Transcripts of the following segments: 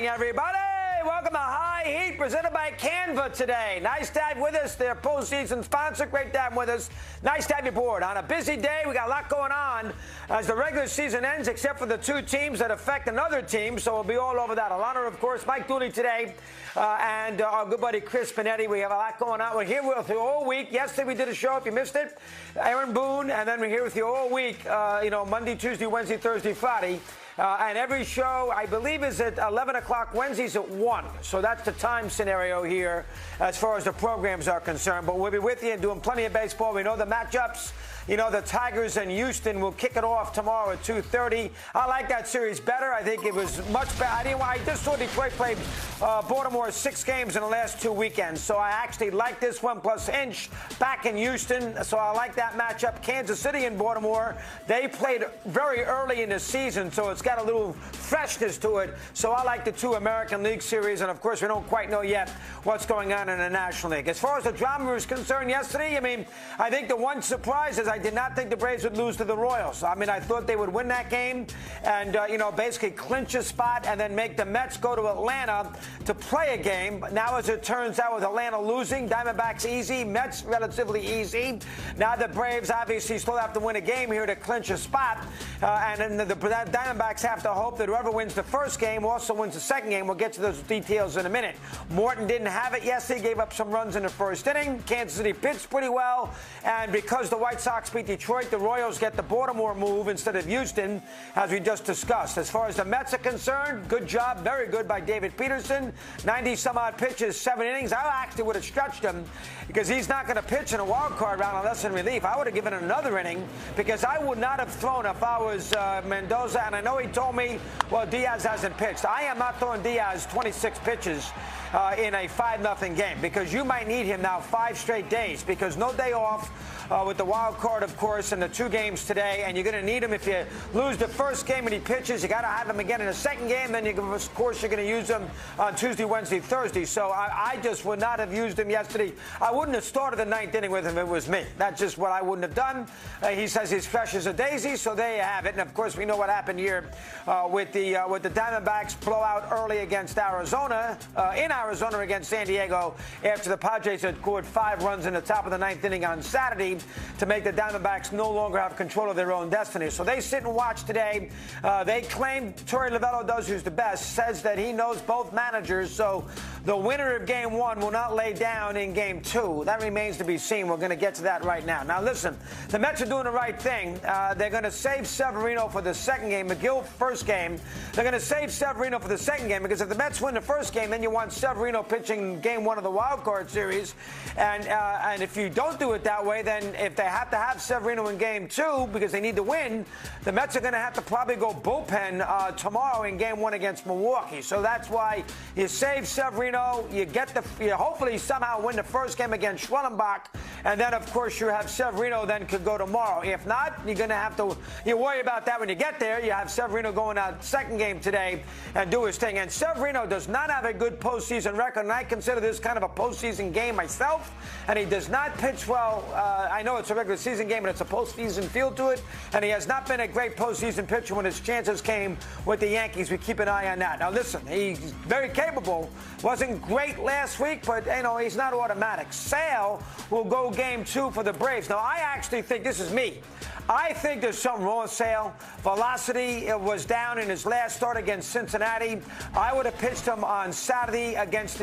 morning, everybody. Welcome to High Heat, presented by Canva today. Nice to have with us, their postseason sponsor. Great to have with us. Nice to have you aboard. On a busy day, we got a lot going on as the regular season ends, except for the two teams that affect another team, so we'll be all over that. Alana, of course, Mike Dooley today, and our good buddy Chris Panetti. We have a lot going on. We're here with you all week. Yesterday we did a show, if you missed it, Aaron Boone, and then we're here with you all week, Monday, Tuesday, Wednesday, Thursday, Friday. And every show, I believe, is at 11 o'clock. Wednesdays at 1. So that's the time scenario here as far as the programs are concerned. But we'll be with you and doing plenty of baseball. We know the matchups. You know, the Tigers and Houston will kick it off tomorrow at 2:30. I like that series better. I think it was much better. I just saw Detroit play Baltimore 6 games in the last 2 weekends. So I actually like this one, plus Inch back in Houston. So I like that matchup. Kansas City and Baltimore, they played very early in the season, so it's got a little freshness to it. So I like the 2 American League series. And, of course, we don't quite know yet what's going on in the National League. As far as the drama is concerned yesterday, I think the one surprise is I did not think the Braves would lose to the Royals. I thought they would win that game and, basically clinch a spot and then make the Mets go to Atlanta to play a game. But now, as it turns out, with Atlanta losing, Diamondbacks easy, Mets relatively easy. Now the Braves obviously still have to win a game here to clinch a spot. And then the Diamondbacks have to hope that whoever wins the first game also wins the second game. We'll get to those details in a minute. Morton didn't have it yesterday, gave up some runs in the first inning. Kansas City pitched pretty well. And because the White Sox beat Detroit, the Royals get the Baltimore move instead of Houston, as we just discussed. As far as the Mets are concerned, good job, very good by David Peterson. 90-some-odd pitches, 7 innings. I actually would have stretched him because he's not going to pitch in a wild card round unless in relief. I would have given another inning because I would not have thrown if I was Mendoza. And I know he told me, well, Diaz hasn't pitched. I am not throwing Diaz 26 pitches in a 5-0 game because you might need him now 5 straight days because no day off with the wild card, of course, and the 2 games today. And you're going to need him if you lose the first game and he pitches. You got to have him again in the second game. Then, of course, you're going to use him on Tuesday, Wednesday, Thursday. So I just would not have used him yesterday. I wouldn't have started the 9th inning with him if it was me. That's just what I wouldn't have done. He says he's fresh as a daisy, so there you have it. And, of course, we know what happened here with the Diamondbacks blowout early against Arizona, in Arizona against San Diego, after the Padres had scored 5 runs in the top of the 9th inning on Saturday to make the Diamondbacks no longer have control of their own destiny. So they sit and watch today. They claim, Torey Lovullo does, who's the best, says that he knows both managers. So the winner of Game 1 will not lay down in Game 2. That remains to be seen. We're going to get to that right now. Now, listen, the Mets are doing the right thing. They're going to save Severino for the second game. McGill, first game. They're going to save Severino for the second game because if the Mets win the first game, then you want Severino pitching Game 1 of the wild card series. And if you don't do it that way, then if they have to have Severino in Game 2 because they need to win, the Mets are going to have to probably go bullpen tomorrow in Game 1 against Milwaukee. So that's why you save Severino. You hopefully somehow win the first game against Schwellenbach, and then of course you have Severino then could go tomorrow. If not, you're going to have to worry about that when you get there. You have Severino going out second game today and do his thing. And Severino does not have a good postseason record, and I consider this kind of a postseason game myself. And he does not pitch well. I know it's a regular season game, and it's a postseason feel to it. And he has not been a great postseason pitcher when his chances came with the Yankees. We keep an eye on that. Now, listen, he's very capable. Wasn't great last week, but, he's not automatic. Sale will go Game 2 for the Braves. Now, I actually think, this is me, I think there's something wrong with Sale. Velocity was down in his last start against Cincinnati. I would have pitched him on Saturday against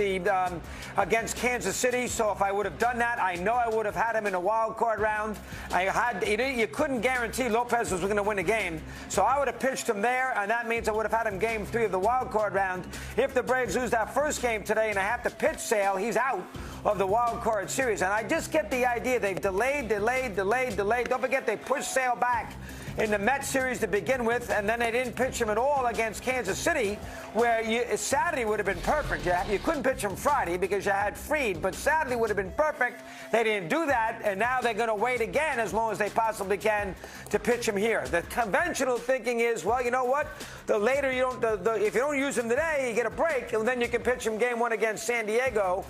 Kansas City. So if I would have done that, I know I would have had him in a wild card round. You couldn't guarantee Lopez was going to win the game. So I would have pitched him there, and that means I would have had him Game 3 of the wild card round. If the Braves lose that first game today and I have to pitch Sale, he's out of the wild card series. And I just get the idea they've delayed. Don't forget they pushed Sale back in the Mets series to begin with, and then they didn't pitch him at all against Kansas City, where Saturday would have been perfect. You couldn't pitch him Friday because you had Fried, but Saturday would have been perfect. They didn't do that, and now they're going to wait again as long as they possibly can to pitch him here. The conventional thinking is, well, you know what? The later you don't, if you don't use him today, you get a break, and then you can pitch him Game 1 against San Diego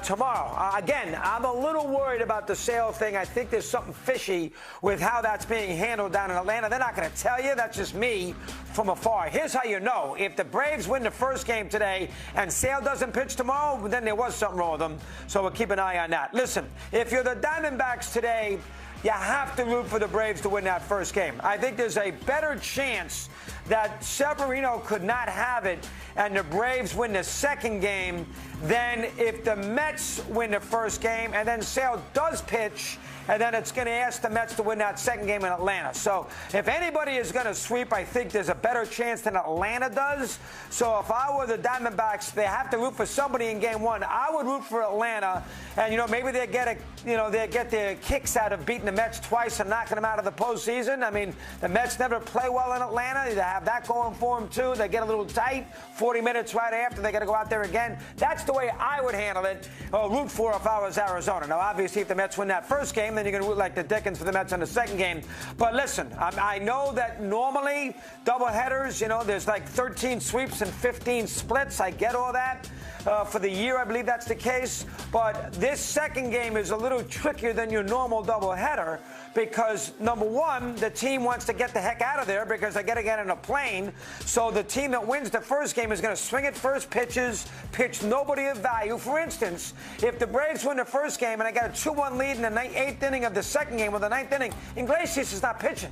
tomorrow. Again, I'm a little worried about the Sale thing. I think there's something fishy with how that's being handled down in Atlanta. Atlanta. They're not going to tell you. That's just me from afar. Here's how you know. If the Braves win the first game today and Sale doesn't pitch tomorrow, then there was something wrong with them. So we'll keep an eye on that. Listen, if you're the Diamondbacks today, you have to root for the Braves to win that first game. I think there's a better chance that Severino could not have it and the Braves win the second game than if the Mets win the first game and then Sale does pitch and then it's going to ask the Mets to win that second game in Atlanta. So if anybody is going to sweep, I think there's a better chance than Atlanta does. So if I were the Diamondbacks, they have to root for somebody in game one. I would root for Atlanta, and maybe they get their kicks out of beating the Mets twice and knocking them out of the postseason. I mean, the Mets never play well in Atlanta. They have that going for them too. They get a little tight. 40 minutes right after, they got to go out there again. That's the way I would handle it. Root for if I was Arizona. Now, obviously, if the Mets win that first game, then you're going to root like the Dickens for the Mets in the second game. But listen, I know that normally doubleheaders, there's like 13 sweeps and 15 splits. I get all that. For the year, I believe that's the case. But this second game is a little trickier than your normal doubleheader because, number one, the team wants to get the heck out of there because they got to get in a plane. So the team that wins the first game is going to swing at first pitches, pitch nobody of value. For instance, if the Braves win the first game and I got a 2-1 lead in the eighth inning of the second game or the ninth inning, Iglesias is not pitching.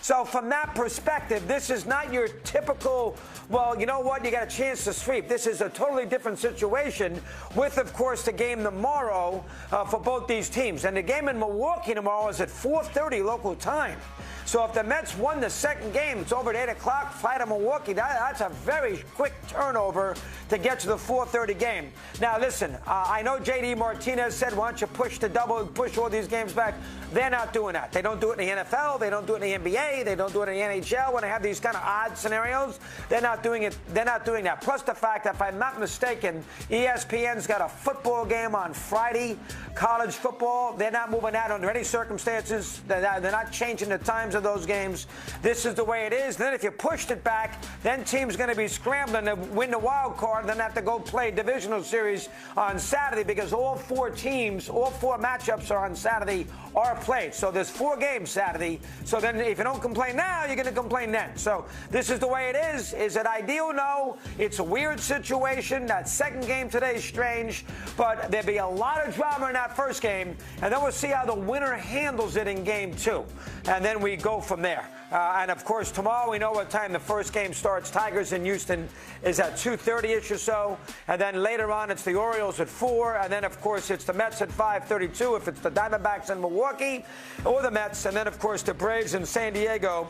So from that perspective, this is not your typical, well, you know what, you got a chance to sweep. This is a totally different situation with, of course, the game tomorrow for both these teams. And the game in Milwaukee tomorrow is at 4:30 local time. So if the Mets won the second game, it's over at 8 o'clock, fly to Milwaukee. That's a very quick turnover to get to the 4:30 game. Now, listen, I know J.D. Martinez said, why don't you push all these games back? They're not doing that. They don't do it in the NFL. They don't do it in the NBA. They don't do it in the NHL. When they have these kind of odd scenarios, they're not doing it. They're not doing that. Plus the fact that, if I'm not mistaken, ESPN's got a football game on Friday, college football. They're not moving that under any circumstances. They're not changing the times of those games. This is the way it is. Then if you pushed it back, then teams going to be scrambling to win the wild card, then have to go play divisional series on Saturday because all four matchups are on Saturday are played. So there's 4 games Saturday. So then if you don't complain now, you're going to complain then. So this is the way it is. Is it ideal? No. It's a weird situation. That second game today is strange, but there'll be a lot of drama in that first game, and then we'll see how the winner handles it in game 2. And then we go from there. And, of course, tomorrow we know what time the first game starts. Tigers in Houston is at 2:30-ish or so. And then later on it's the Orioles at 4. And then, of course, it's the Mets at 5:32 if it's the Diamondbacks in Milwaukee or the Mets. And then, of course, the Braves in San Diego.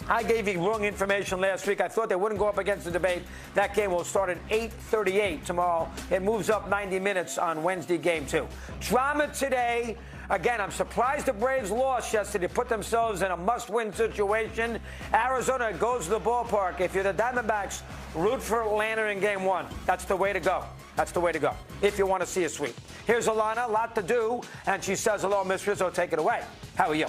I gave you wrong information last week. I thought they wouldn't go up against the debate. That game will start at 8:38 tomorrow. It moves up 90 minutes on Wednesday, game 2. Drama today. Again, I'm surprised the Braves lost yesterday. Put themselves in a must-win situation. Arizona goes to the ballpark. If you're the Diamondbacks, root for Atlanta in game 1. That's the way to go. That's the way to go if you want to see a sweep. Here's Alana, a lot to do, and she says, hello, Miss Rizzo, take it away. How are you?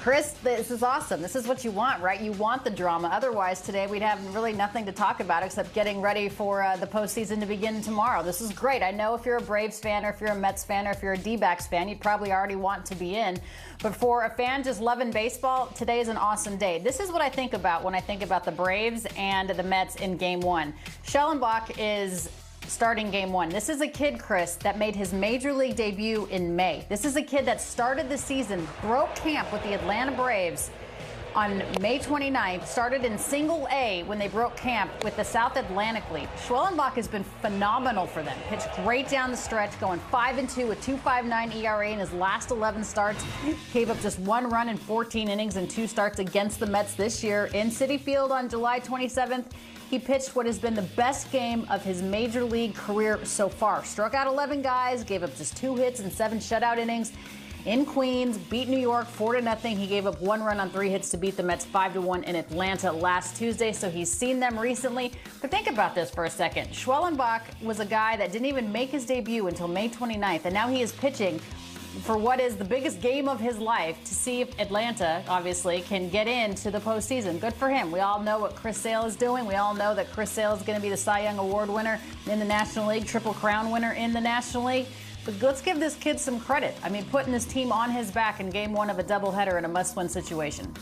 Chris, this is awesome. This is what you want, right? You want the drama. Otherwise, today we'd have really nothing to talk about except getting ready for the postseason to begin tomorrow. This is great. I know if you're a Braves fan or if you're a Mets fan or if you're a D-backs fan, you'd probably already want to be in. But for a fan just loving baseball, today is an awesome day. This is what I think about when I think about the Braves and the Mets in Game 1. Schellenbach is starting game 1. This is a kid, Chris, that made his major league debut in May. This is a kid that started the season, broke camp with the Atlanta Braves on May 29th, started in Single A when they broke camp with the South Atlantic League. Schellenbach has been phenomenal for them. Pitched great down the stretch, going 5-2 with 2.59 ERA in his last 11 starts. Gave up just 1 run in 14 innings and 2 starts against the Mets this year in Citi Field on July 27th. He pitched what has been the best game of his major league career so far. Struck out 11 guys, gave up just 2 hits and 7 shutout innings in Queens, beat New York 4-0. He gave up 1 run on 3 hits to beat the Mets 5-1 in Atlanta last Tuesday, so he's seen them recently. But think about this for a second. Schellenbach was a guy that didn't even make his debut until May 29th, and now he is pitching for what is the biggest game of his life to see if Atlanta, obviously, can get into the postseason. Good for him. We all know what Chris Sale is doing. We all know that Chris Sale is going to be the Cy Young Award winner in the National League, Triple Crown winner in the National League. But let's give this kid some credit. I mean, putting this team on his back in game one of a doubleheader in a must-win situation.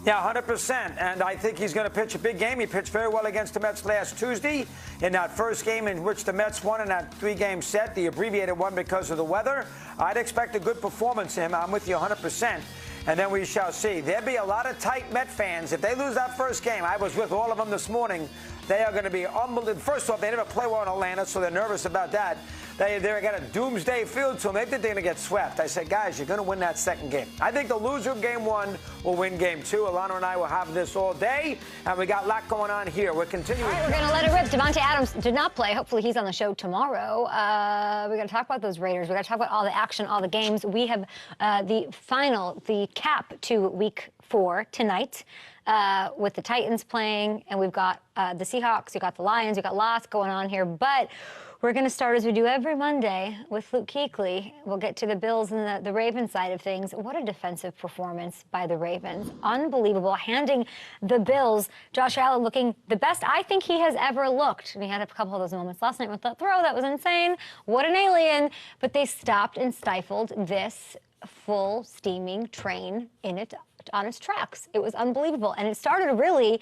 Yeah, 100%. And I think he's going to pitch a big game. He pitched very well against the Mets last Tuesday in that first game in which the Mets won in that 3-game set, the abbreviated one because of the weather. I'd expect a good performance from him. I'm with you 100%. And then we shall see. There'll be a lot of tight Met fans. If they lose that first game, I was with all of them this morning, they are going to be unbelievable. First off, they never play well in Atlanta, so they're nervous about that. They're got a doomsday field to them. They think they're going to get swept. I said, guys, you're going to win that second game. I think the loser of game one will win game two. Alana and I will have this all day, and we got a lot going on here. We're continuing. All right, we're going to let it rip. Davante Adams did not play. Hopefully he's on the show tomorrow. We're going to talk about those Raiders. We're going to talk about all the action, all the games. We have the cap to week 4 tonight. With the Titans playing, and we've got the Seahawks, we've got the Lions, we've got lots going on here, but we're going to start, as we do every Monday, with Luke Kuechly. We'll get to the Bills and the Ravens side of things. What a defensive performance by the Ravens. Unbelievable. Handing the Bills, Josh Allen looking the best I think he has ever looked. And he had a couple of those moments last night with that throw. That was insane. What an alien. But they stopped and stifled this full steaming train on its tracks. It was unbelievable. And it started really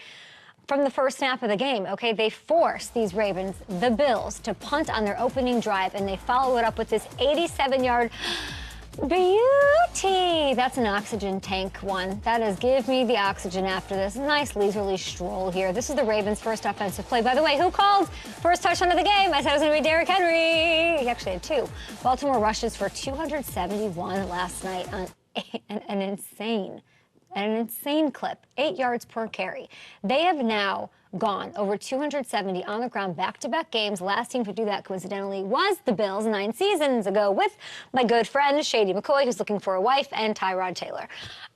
from the first snap of the game, okay? They forced these Ravens, the Bills, to punt on their opening drive, and they follow it up with this 87-yard beauty. That's an oxygen tank one. That is, give me the oxygen after this. Nice leisurely stroll here. This is the Ravens' first offensive play. By the way, who called first touchdown of the game? I said it was going to be Derrick Henry. He actually had 2. Baltimore rushes for 271 last night on an insane clip, 8 yards per carry. They have now gone over 270 on the ground back-to-back games. Last team to do that, coincidentally, was the Bills 9 seasons ago with my good friend Shady McCoy, who's looking for a wife, and Tyrod Taylor.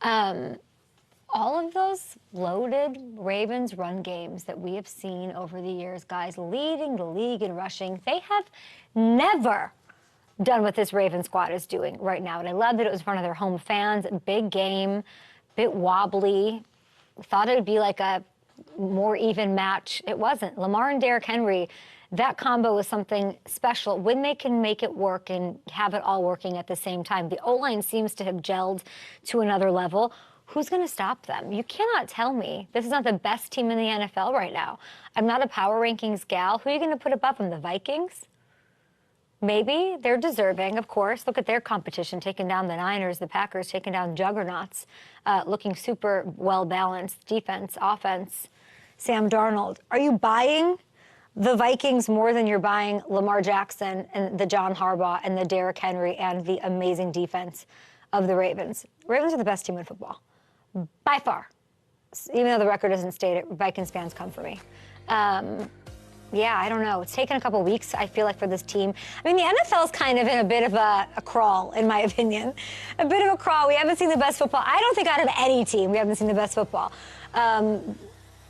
All of those loaded Ravens run games that we have seen over the years, guys leading the league in rushing, they have never done what this Ravens squad is doing right now. And I love that it was in front of their home fans. Big game. Bit wobbly. Thought it would be like a more even match. It wasn't. Lamar and Derrick Henry, that combo was something special when they can make it work and have it all working at the same time. The O-line seems to have gelled to another level. Who's going to stop them? You cannot tell me this is not the best team in the NFL right now. I'm not a power rankings gal. Who are you going to put above them? The Vikings? Maybe. They're deserving, of course. Look at their competition, taking down the Niners, the Packers, taking down juggernauts, looking super well-balanced defense, offense. Sam Darnold. Are you buying the Vikings more than you're buying Lamar Jackson and the John Harbaugh and the Derrick Henry and the amazing defense of the Ravens? Ravens are the best team in football, by far. Even though the record doesn't state it, Vikings fans come for me. Yeah, I don't know. It's taken a couple weeks, I feel like, for this team. I mean, the NFL is kind of in a bit of a crawl, in my opinion. A bit of a crawl. We haven't seen the best football. I don't think out of any team we haven't seen the best football.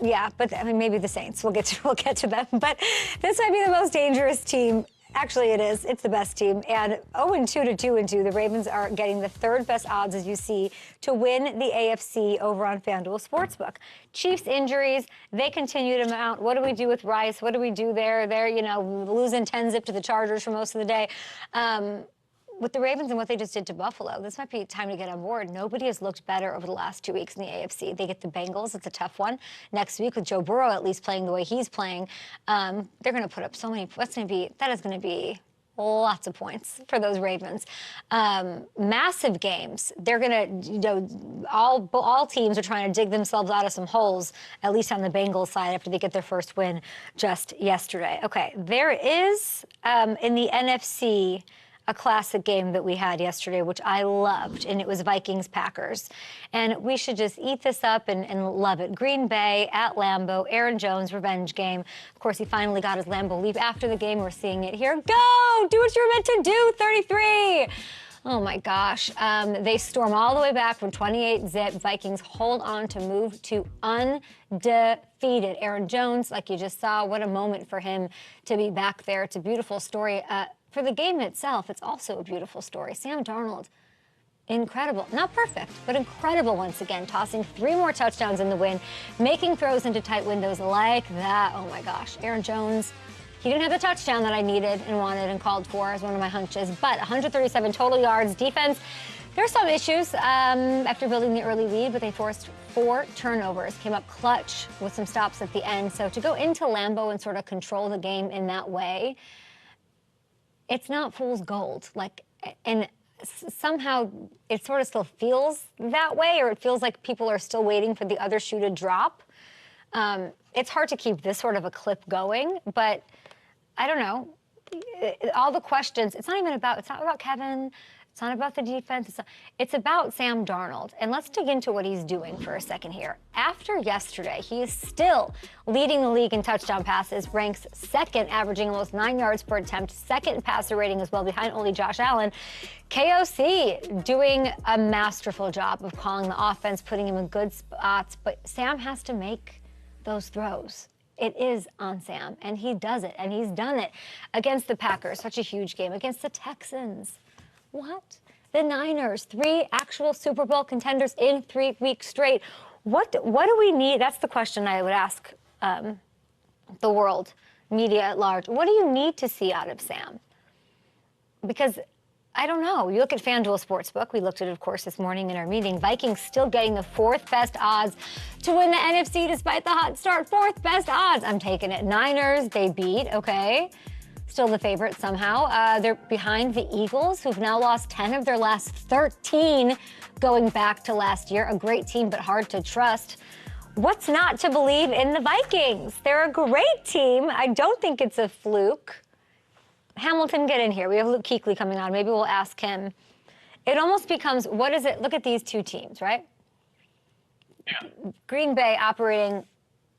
Yeah, but I mean, maybe the Saints. We'll get to them. But this might be the most dangerous team. Actually, it is. It's the best team. And 0-2 to 2-2, the Ravens are getting the third best odds, as you see, to win the AFC over on FanDuel Sportsbook. Chiefs injuries, they continue to mount. What do we do with Rice? What do we do there? They're, losing 10-zip to the Chargers for most of the day. With the Ravens and what they just did to Buffalo, this might be time to get on board. Nobody has looked better over the last 2 weeks in the AFC. They get the Bengals. It's a tough one. Next week with Joe Burrow at least playing the way he's playing, they're going to put up so many. That is going to be lots of points for those Ravens. Massive games. They're going to, all teams are trying to dig themselves out of some holes, at least on the Bengals side after they get their first win just yesterday. Okay, there is in the NFC a classic game that we had yesterday, which I loved, and it was Vikings-Packers. And we should just eat this up and love it. Green Bay at Lambeau, Aaron Jones, revenge game. Of course, he finally got his Lambeau leap after the game. We're seeing it here. Go! Do what you're meant to do, 33! Oh, my gosh. They storm all the way back from 28-zip. Vikings hold on to move to undefeated. Aaron Jones, like you just saw, what a moment for him to be back there. It's a beautiful story. For the game itself, it's also a beautiful story. Sam Darnold, incredible. Not perfect, but incredible once again, tossing 3 more touchdowns in the win, making throws into tight windows like that. Oh, my gosh. Aaron Jones, He didn't have the touchdown that I needed and wanted and called for as one of my hunches, but 137 total yards. Defense, there's some issues after building the early lead, but they forced 4 turnovers, came up clutch with some stops at the end. So to go into Lambeau and sort of control the game in that way, it's not fool's gold. And somehow it sort of still feels that way, or it feels like people are still waiting for the other shoe to drop. It's hard to keep this sort of a clip going, but I don't know. All the questions, it's not about Kevin. It's not about the defense. It's about Sam Darnold. And let's dig into what he's doing for a second here. After yesterday, he is still leading the league in touchdown passes, ranks second, averaging almost 9 yards per attempt, second passer rating as well, behind only Josh Allen. KOC doing a masterful job of calling the offense, putting him in good spots, but Sam has to make those throws. It is on Sam, and he does it, and he's done it against the Packers, such a huge game, against the Texans. What? The Niners, 3 actual Super Bowl contenders in 3 weeks straight. What do we need? That's the question I would ask the world, media at large. What do you need to see out of Sam? Because I don't know. You look at FanDuel Sportsbook. We looked at it, of course, this morning in our meeting. Vikings still getting the 4th best odds to win the NFC despite the hot start. 4th best odds. I'm taking it. Niners, they beat, okay. Still the favorite somehow. They're behind the Eagles, who've now lost 10 of their last 13 going back to last year. A great team, but hard to trust. What's not to believe in the Vikings? They're a great team. I don't think it's a fluke. Hamilton, get in here. We have Luke Kuechly coming on. Maybe we'll ask him. It almost becomes, what is it? Look at these 2 teams, right? Yeah. Green Bay operating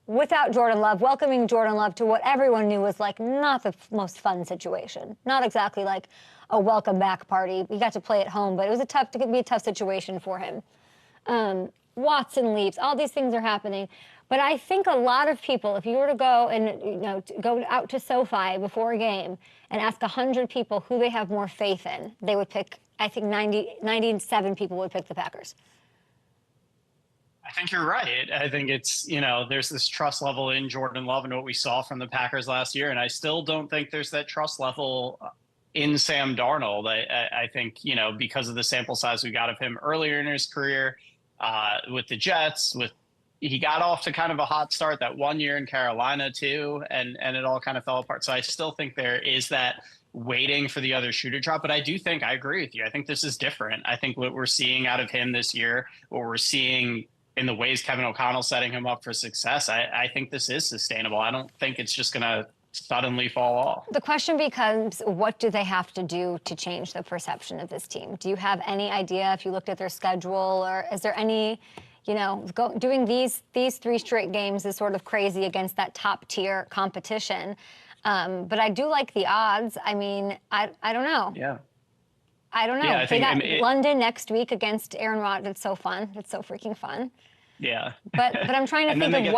without Jordan Love, welcoming Jordan Love to what everyone knew was like not the most fun situation. Not exactly like a welcome back party. We got to play at home, but it was a tough situation for him. Watson leaves. All these things are happening. But I think a lot of people, if you were to go and go out to SoFi before a game and ask 100 people who they have more faith in, they would pick, I think 97 people would pick the Packers. I think you're right. I think it's, there's this trust level in Jordan Love and what we saw from the Packers last year. And I still don't think there's that trust level in Sam Darnold. I think, because of the sample size we got of him earlier in his career with the Jets, he got off to kind of a hot start that 1 year in Carolina too, and it all kind of fell apart. So I still think there is that waiting for the other shoe to drop. But I agree with you. I think this is different. I think what we're seeing out of him this year, what we're seeing in the ways Kevin O'Connell's setting him up for success, I think this is sustainable. I don't think it's just going to suddenly fall off. The question becomes, what do they have to do to change the perception of this team? Do you have any idea if you looked at their schedule, or is there any, doing these 3 straight games is sort of crazy against that top tier competition. But I do like the odds. I mean, I don't know. Yeah. I don't know. Yeah, they got London next week against Aaron Rodgers. It's so fun. It's so freaking fun. Yeah. But I'm trying to think of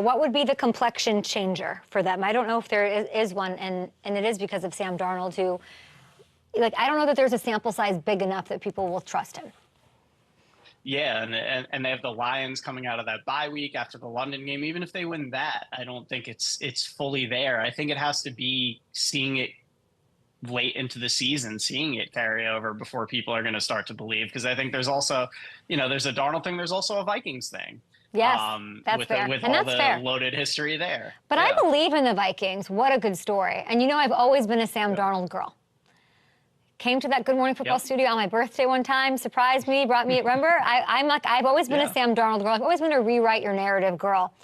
what would be the complexion changer for them. I don't know if there is one, and it is because of Sam Darnold, who, I don't know that there's a sample size big enough that people will trust him. Yeah, and they have the Lions coming out of that bye week after the London game. Even if they win that, I don't think it's fully there. I think it has to be seeing it late into the season, seeing it carry over before people are going to start to believe. Because I think there's also, there's a Darnold thing. There's also a Vikings thing. Yes, that's fair. With and all that's the fair. loaded history there. But yeah. I believe in the Vikings. What a good story. And I've always been a Sam Darnold girl. Came to that Good Morning Football studio on my birthday one time, surprised me, brought me, remember? I've always been a Sam Darnold girl. I've always been a rewrite your narrative girl.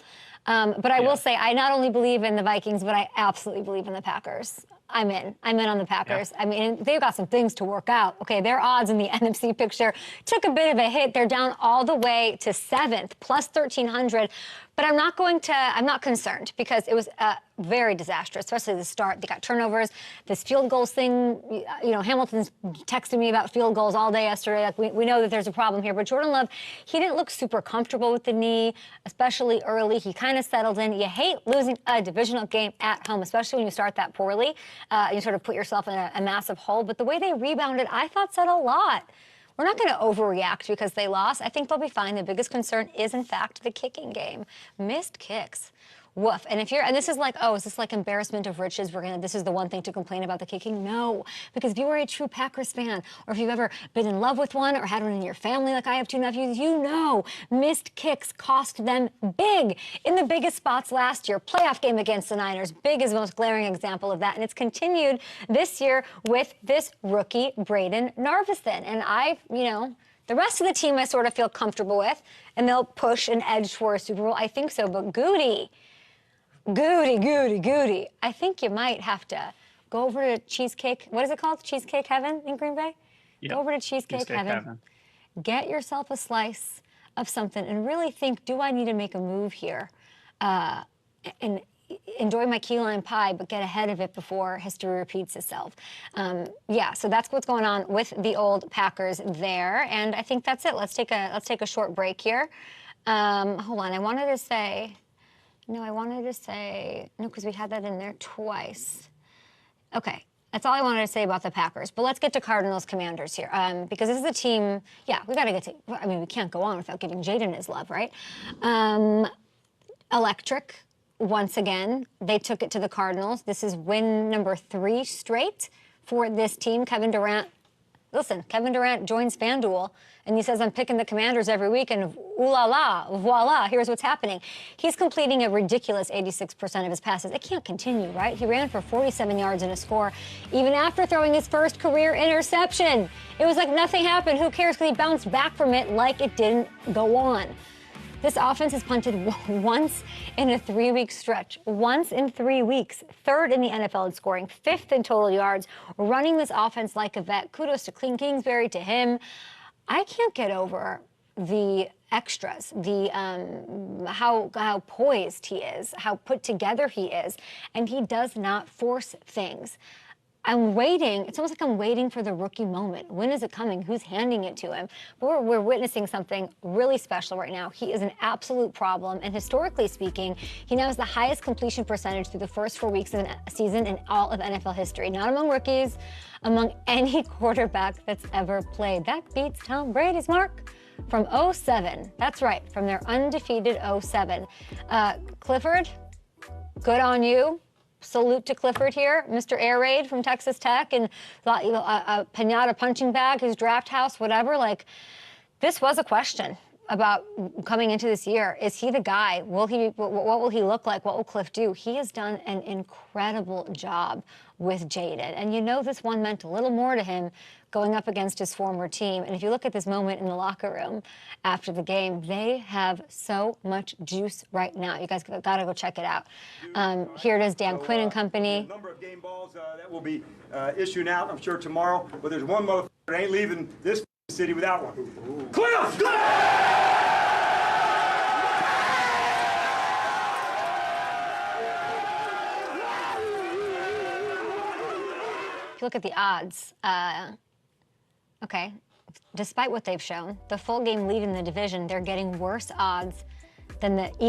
But I will say, I not only believe in the Vikings, but I absolutely believe in the Packers. I'm in on the Packers. Yeah. I mean, they've got some things to work out. Okay, their odds in the NFC picture took a bit of a hit. They're down all the way to 7th, plus 1,300. But I'm not concerned, because it was very disastrous, especially the start. They got turnovers. This field goals thing, Hamilton's texted me about field goals all day yesterday. We know that there's a problem here. But Jordan Love, he didn't look super comfortable with the knee, especially early. He kind of settled in. You hate losing a divisional game at home, especially when you start that poorly. You sort of put yourself in a massive hole. But the way they rebounded, I thought, said a lot. We're not going to overreact because they lost. I think they'll be fine. The biggest concern is, in fact, the kicking game. Missed kicks. Woof. And this is like, oh, is this like embarrassment of riches? This is the one thing to complain about the kicking? No, because if you are a true Packers fan, or if you've ever been in love with one or had one in your family, like I have 2 nephews, you know missed kicks cost them big in the biggest spots last year. Playoff game against the Niners, big is the most glaring example of that. And it's continued this year with this rookie, Braden Narvison. And the rest of the team I sort of feel comfortable with, and they'll push and edge for a Super Bowl. I think so, but Goody. I think you might have to go over to Cheesecake. What is it called? Cheesecake Heaven in Green Bay? Yep. Go over to Cheesecake Heaven. Get yourself a slice of something and really think, do I need to make a move here? And enjoy my key lime pie, but get ahead of it before history repeats itself. So that's what's going on with the old Packers there. And I think that's it. Let's take a short break here. Hold on. I wanted to say, because we had that in there twice. Okay. That's all I wanted to say about the Packers. But let's get to Cardinals Commanders here. Because this is a team, we got to get to, we can't go on without giving Jaden his love, right? Electric. Once again, they took it to the Cardinals. This is win number 3 straight for this team. Kevin Durant joins FanDuel, and he says, I'm picking the Commanders every week, and ooh la la, voila, here's what's happening. He's completing a ridiculous 86% of his passes. It can't continue, right? He ran for 47 yards and a score, even after throwing his first career interception. It was like nothing happened. Who cares? Because he bounced back from it like it didn't go on. This offense has punted once in a 3-week stretch. Once in 3 weeks. 3rd in the NFL in scoring. 5th in total yards. Running this offense like a vet. Kudos to Clean Kingsbury, to him. I can't get over the extras, how poised he is, how put together he is, and he does not force things. I'm waiting. It's almost like I'm waiting for the rookie moment. When is it coming? Who's handing it to him? But we're witnessing something really special right now. He is an absolute problem. And historically speaking, he now has the highest completion percentage through the first 4 weeks of a season in all of NFL history. Not among rookies, among any quarterback that's ever played. That beats Tom Brady's mark from 07. That's right, from their undefeated 07. Clifford, good on you. Salute to Clifford here, Mr. Air Raid from Texas Tech, and a pinata punching bag, his draft house, whatever. Like, this was a question about coming into this year. Is he the guy? What will he look like? What will Cliff do? He has done an incredible job with Jaden. And this one meant a little more to him going up against his former team. And if you look at this moment in the locker room after the game, they have so much juice right now. You guys got to go check it out. Here it is, Dan Quinn and company. A number of game balls that will be issuing out, I'm sure, tomorrow. But there's one motherfucker that ain't leaving this city without one. Cliff! If you look at the odds, despite what they've shown, the full game lead in the division, they're getting worse odds than the Eagles.